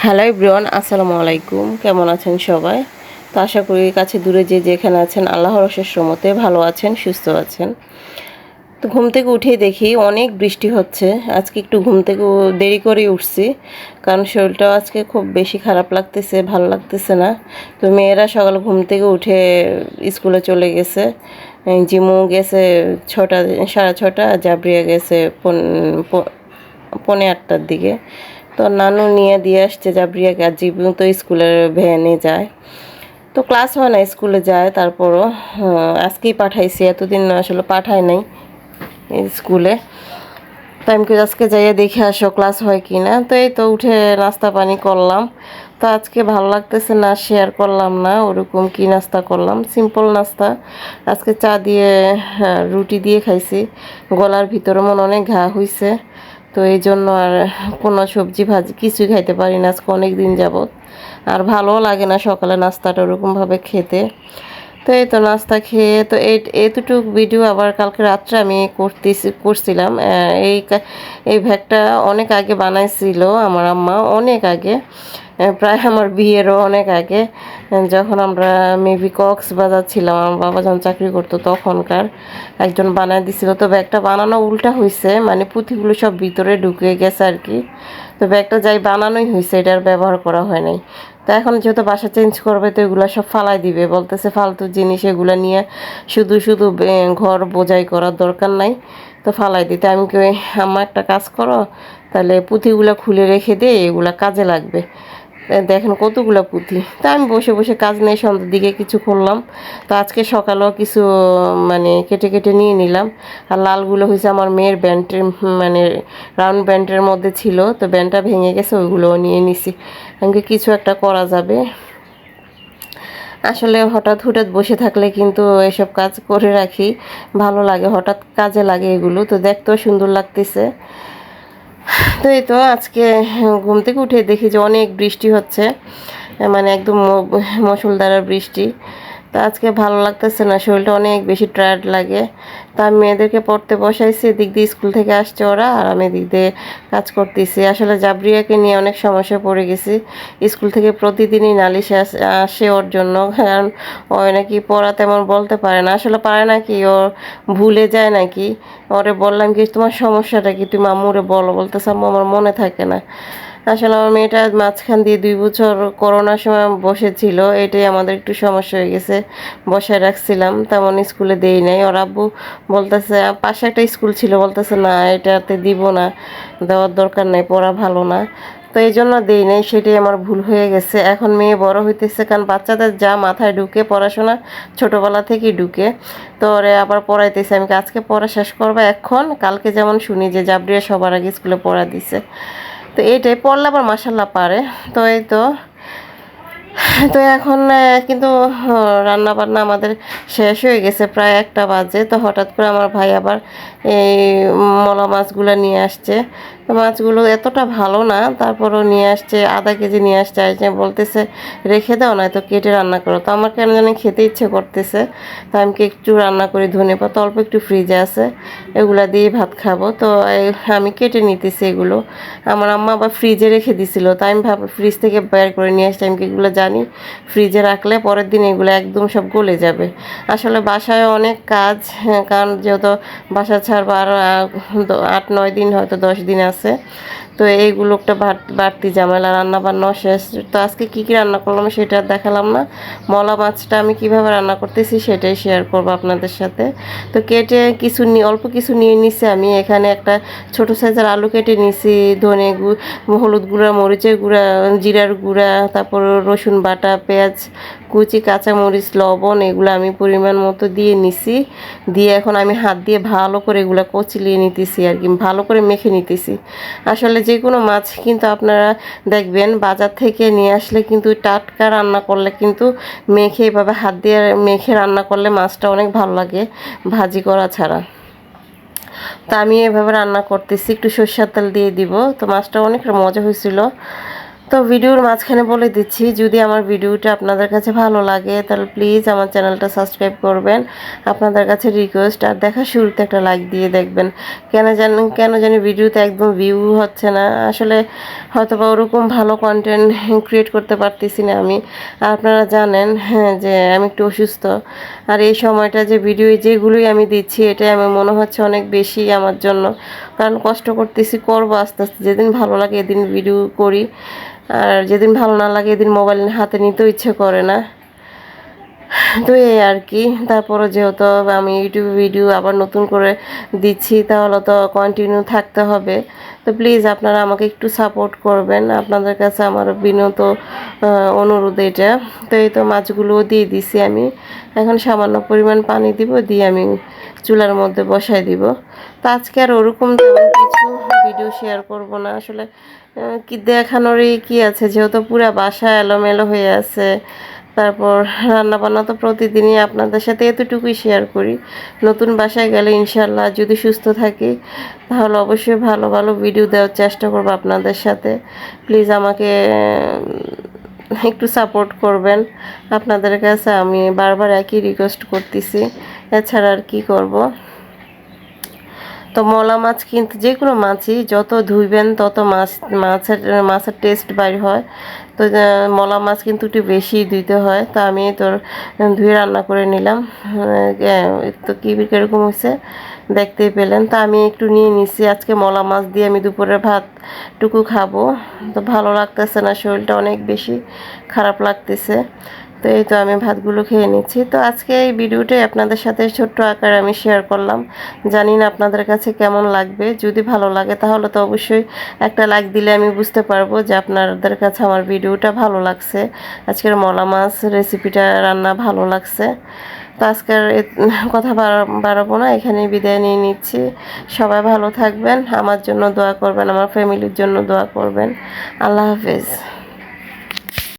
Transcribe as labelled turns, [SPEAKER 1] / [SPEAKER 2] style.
[SPEAKER 1] Hello everyone, আসসালামু আলাইকুম। কেমন আছেন সবাই? তো আশা করি কাছে দূরে যে যেখানে আছেন আল্লাহর অশেষ রহমতে ভালো আছেন, সুস্থ আছেন। তো ঘুম থেকে উঠেই দেখি অনেক বৃষ্টি হচ্ছে। আজকে একটু ঘুম থেকে দেরি করেই উঠছি, কারণ শরীরটাও আজকে খুব বেশি খারাপ লাগতেছে, ভালো লাগতেছে না। তো মেয়েরা সকালে ঘুম থেকে উঠে স্কুলে চলে গেছে। জিমু গেছে 6টা, 6:30, জাবরিয়া গেছে 7:45-8টার দিকে। তো নানু নিয়ে দিয়ে আসছে জাবরিয়াকে, আর জিবু তো স্কুলের ভ্যানে যায়। তো ক্লাস হয় না, স্কুলে যায়। তারপরও আজকেই পাঠাইছি, এতদিন আসলে পাঠাই নাই স্কুলে। তো আমি আজকে যাইয়া দেখে আসো ক্লাস হয় কি না। তো এই তো উঠে নাস্তা পানি করলাম। তো আজকে ভালো লাগতেছে না, শেয়ার করলাম না ওরকম কি নাস্তা করলাম, সিম্পল নাস্তা। আজকে চা দিয়ে রুটি দিয়ে খাইছি। গলার ভিতরে মনে অনেক ঘা হইছে, তো এই জন্য আর কোনো সবজি ভাজি কিছুই খাইতে পারি না আজকে অনেক দিন যাবত। আর ভালোও লাগে না সকালে নাস্তাটা ওরকমভাবে খেতে। তো এই তো নাস্তা খেয়ে তো এতটুকু ভিডিও আবার কালকে রাত্রে আমি করছিলাম। এই ভ্যাগটা অনেক আগে বানাইছিল আমার আম্মা, অনেক আগে, প্রায় আমার বিয়েরও অনেক আগে, যখন আমরা মেবি কক্সবাজার ছিলাম। আমার বাবা যখন চাকরি করতো তখনকার একজন বানায় দিছিল। তো ব্যাগটা বানানো উল্টা হয়েছে, মানে পুঁথিগুলো সব ভিতরে ঢুকে গেছে আর কি। তো ব্যাগটা যাই বানানোই হয়েছে, এটার ব্যবহার করা হয় নাই। তো এখন যেহেতু বাসা চেঞ্জ করবে, তো এগুলো সব ফালাই দিবে, বলতেছে ফালতু জিনিস এগুলো নিয়ে শুধু শুধু ঘর বোঝাই করার দরকার নাই, তো ফালাই দিতে। আমি কি, আম্মা একটা কাজ করো, তাহলে পুঁথিগুলো খুলে রেখে দে, এগুলা কাজে লাগবে। দেখেন কতগুলো পুঁথি। তা আমি বসে বসে কাজ নেই, সন্ধ্যার দিকে কিছু করলাম। তো আজকে সকালেও কিছু মানে কেটে কেটে নিয়ে নিলাম। আর লালগুলো হয়েছে আমার মেয়ের ব্যান্ডের, মানে রাউন্ড ব্যান্ডের মধ্যে ছিল, তো ব্যান্ডটা ভেঙে গেছে, ওইগুলোও নিয়ে নিছি। আমাকে কিছু একটা করা যাবে। আসলে হঠাৎ হঠাৎ বসে থাকলে কিন্তু এসব কাজ করে রাখি, ভালো লাগে, হঠাৎ কাজে লাগে এগুলো। তো দেখতেও সুন্দর লাগতেছে। তো এই তো আজকে ঘুম থেকে উঠে দেখি যে অনেক বৃষ্টি হচ্ছে, মানে একদম মুষলধারে বৃষ্টি। তো আজকে ভালো লাগতেছে না, শরীরটা অনেক বেশি টায়ার্ড লাগে। তা আমি মেয়েদেরকে পড়তে বসাইছি, এদিক দিয়ে স্কুল থেকে আসছে ওরা, আর আমি এদিক দিয়ে কাজ করতেছি। আসলে জাবরিয়াকে নিয়ে অনেক সমস্যায় পড়ে গেছি। স্কুল থেকে প্রতিদিনই নালিশ আসে ওর জন্য, কারণ ও নাকি পড়া তেমন বলতে পারে না। আসলে পারে না কি, ও ভুলে যায় নাকি। ওরে বললাম কি তোমার সমস্যাটা কি, তুমি আম্মুরে বলো, বলতেছে আম্মু আমার মনে থাকে না। আসলে আমার মেয়েটা মাঝখান দিয়ে 2 বছর করোনার সময় বসেছিল, এটাই আমাদের একটু সমস্যা হয়ে গেছে। বসায় রাখছিলাম, তেমন স্কুলে দেই নাই। ওর আব্বু বলতেছে, পাশে একটা স্কুল ছিল, বলতেছে না এটাতে দিব না, দেওয়ার দরকার নাই, পড়া ভালো না। তো এই জন্য দেই নাই, সেটাই আমার ভুল হয়ে গেছে। এখন মেয়ে বড় হইতেছে, কারণ বাচ্চাদের যা মাথায় ঢুকে, পড়াশোনা ছোটোবেলা থেকেই ঢুকে। তো ওরে আবার পড়াইতেছে। আমি আজকে পড়া শেষ করবো এখন, কালকে যেমন শুনি যে জাবরিয়া সবার আগে স্কুলে পড়া দিছে। তো এইটাই পড়লে আবার মাসাল্লাহ পারে। তো এই তো, তো এখন কিন্তু রান্না বান্না আমাদের শেষ হয়ে গেছে, প্রায় 1টা বাজে। তো হঠাৎ করে আমার ভাই আবার এই মলা মাছগুলো নিয়ে আসছে। তো মাছগুলো এতটা ভালো না, তারপরও নিয়ে আসছে, আধা কেজি নিয়ে আসছে। আসছে বলতেছে রেখে দাও, না তো কেটে রান্না করো। তো আমার কেন জানি খেতে ইচ্ছে করতেছে, তো আমি একটু রান্না করি, ধনেপাতা অল্প একটু ফ্রিজে আছে, এগুলা দিয়ে ভাত খাবো। তো আমি কেটে নিতেছি এগুলো। আমার আম্মা আবার ফ্রিজে রেখে দিছিল, তাই আমি ফ্রিজ থেকে বের করে নিয়ে আসছি। আমি এগুলো জানি ফ্রিজে রাখলে পরের দিন এগুলো একদম সব গলে যাবে। আসলে বাসায় অনেক কাজ, কারণ যেহেতু বাসা ছাড়বা আর 8-9 দিন, হয়তো 10 দিন আছে। তো এইগুলো একটা বাড়তি ঝামেলা, রান্না বান্না শেষ। তো আজকে কী কী রান্না করলাম সেটা দেখালাম না। মলা মাছটা আমি কিভাবে রান্না করতেছি সেটাই শেয়ার করবো আপনাদের সাথে। তো কেটে অল্প কিছু নিয়ে নিছি। আমি এখানে একটা ছোট সাইজের আলু কেটে নিছি, ধনে হলুদ গুঁড়া, মরিচের গুঁড়া, জিরার গুঁড়া, তারপর রসুন বাটা, পেঁয়াজ কুচি, কাঁচামরিচ, লবণ, এগুলো আমি পরিমাণ মতো দিয়ে নিছি। দিয়ে এখন আমি হাত দিয়ে ভালো করে এগুলো কচলিয়ে নিতেছি আর কি, ভালো করে মেখে নিতেছি। আসলে যে কোনো মাছ কিন্তু আপনারা দেখবেন বাজার থেকে নিয়ে আসলে কিন্তু টাটকা রান্না করলে কিন্তু মেখে, এভাবে হাত দিয়ে মেখে রান্না করলে মাছটা অনেক ভালো লাগে ভাজি করা ছাড়া। তা আমি এভাবে রান্না করতেছি, একটু সরষের তেল দিয়ে দিব। তো মাছটা অনেক মজা হয়েছিল। তো তো ভিডিওর মাঝখানে বলে দিচ্ছি, যদি আমার ভিডিওটা আপনাদের কাছে ভালো লাগে তাহলে প্লিজ আমার চ্যানেলটা সাবস্ক্রাইব করবেন। আপনাদের কাছে রিকোয়েস্ট, আর দেখা শুরুতে একটা লাইক দিয়ে দেখবেন। কেন জানি ভিডিওতে একদম ভিউ হচ্ছে না, আসলে হয়তো বা ওরকম ভালো কন্টেন্ট ক্রিয়েট করতে পারতেছি না আমি। আর আপনারা জানেন হ্যাঁ যে আমি একটু অসুস্থ, আর এই সময়টা যে ভিডিও যেগুলোই আমি দিচ্ছি এটাই আমি মনে হচ্ছে অনেক বেশি আমার জন্য, কারণ কষ্ট করতেছি, করবো আস্তে আস্তে, যেদিন ভালো লাগে এদিন ভিডিও করি, আর যেদিন ভালো না লাগে এদিন মোবাইল হাতে নিতেও ইচ্ছে করে না। তো এই আর কি। তারপরে যেহেতু আমি ইউটিউবে ভিডিও আবার নতুন করে দিচ্ছি, তাহলে তো কন্টিনিউ থাকতে হবে। তো প্লিজ আপনারা আমাকে একটু সাপোর্ট করবেন, আপনাদের কাছে আমার বিনত অনুরোধ এটা। তো এই তো মাছগুলোও দিয়ে দিছি আমি, এখন সামান্য পরিমাণ পানি দিব, দিয়ে আমি চুলার মধ্যে বসাই দিব। তো আজকে আর ওরকম তেমন কিছু ভিডিও শেয়ার করব না আসলে। কি দেখানোরই কি আছে, যেহেতু পুরা বাসা এলোমেলো হয়ে আছে। তারপর রান্নাবান্না তো প্রতিদিনই আপনাদের সাথে এতটুকুই শেয়ার করি। নতুন বাসায় গেলে ইনশাল্লাহ যদি সুস্থ থাকি তাহলে অবশ্যই ভালো ভালো ভিডিও দেওয়ার চেষ্টা করবো আপনাদের সাথে। প্লিজ আমাকে একটু সাপোর্ট করবেন, আপনাদের কাছে আমি বারবার একই রিকোয়েস্ট করতেছি, এছাড়া আর কি করব। তো মলা মাছ কিন্তু যে কোনো মাছই যত ধুইবেন তত মাছের টেস্ট বাইর হয়। তো মলা মাছ কিন্তু একটু বেশি ধুইতে হয়। তো আমি তোর ধুয়ে রান্না করে নিলাম। তো কী কীরকম হয়েছে দেখতেই পেলেন। তো আমি একটু নিয়ে নিছি, আজকে মলা মাছ দিয়ে আমি দুপুরের ভাতটুকু খাবো। তো ভালো লাগতেছে না, শরীরটা অনেক বেশি খারাপ লাগতেছে। তো এই তো আমি ভাতগুলো খেয়ে নিচ্ছি। তো আজকে এই ভিডিওটাই আপনাদের সাথে ছোট্ট আকারে আমি শেয়ার করলাম। জানি না আপনাদের কাছে কেমন লাগবে, যদি ভালো লাগে তাহলে তো অবশ্যই একটা লাইক দিলে আমি বুঝতে পারবো যে আপনাদের কাছে আমার ভিডিওটা ভালো লাগছে, আজকের মলা মাছ রেসিপিটা রান্না ভালো লাগছে। তো আজকের কথা বাড়াবো না, এখানেই বিদায় নিয়ে নিচ্ছি। সবাই ভালো থাকবেন, আমার জন্য দোয়া করবেন, আমার ফ্যামিলির জন্য দোয়া করবেন। আল্লাহ হাফেজ।